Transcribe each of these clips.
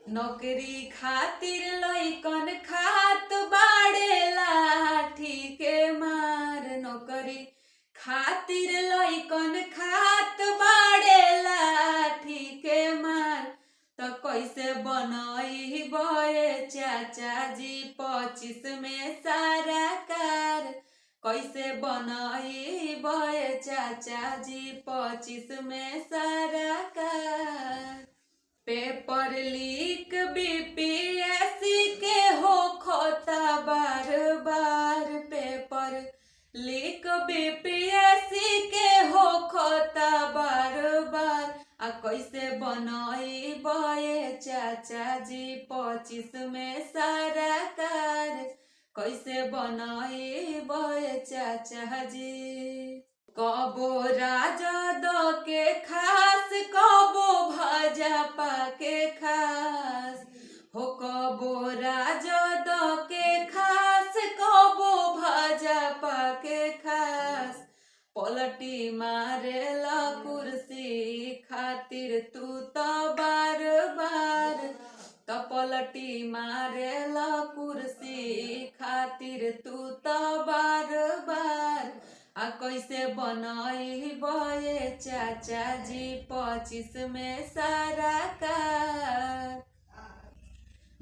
नौकरी खातिर लइकन खात बाड़े लाठी के मार। नौकरी खातिर लइकन खात बाड़े लाठी के मार। तो कैसे बनई बे चाचा जी 25 में सारा कार। कैसे बनई बे चाचा जी 25 में सारा कार। पेपर लीक बीपीएससी के हो खोता बार बार। पेपर लीक बीपीएससी के हो खोता बार बार। आ कैसे बनई बे चाचा जी 25 में सारा कार। कैसे बनई बे चाचा जी। कबो राजद के खास कबो भाजपा के खास हो। कबो राजद के खास कबो भाजपा के खास। पलटी मारेला कुर्सी खातिर तू तो बार बार। तो पलटी मारेला कुर्सी खातिर तू तो बार बार। आ कैसे बनई बे चाचा जी 25 में सारा कार।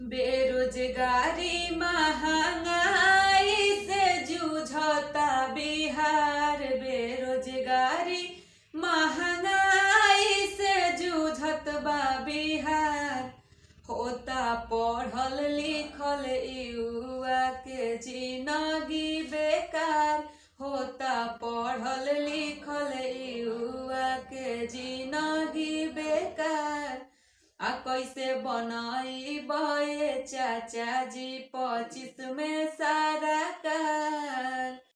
बेरोजगारी महंगाई से जूझता बिहार। बेरोजगारी महंगाई से जूझत बा बिहार। होता पढ़ल लिखल युवा के जिंदगी बेकार। होता पढ़ल लिखल युवा के जिंदगी बेकार। आ कैसे बनई बे चाचा जी 25 में सारा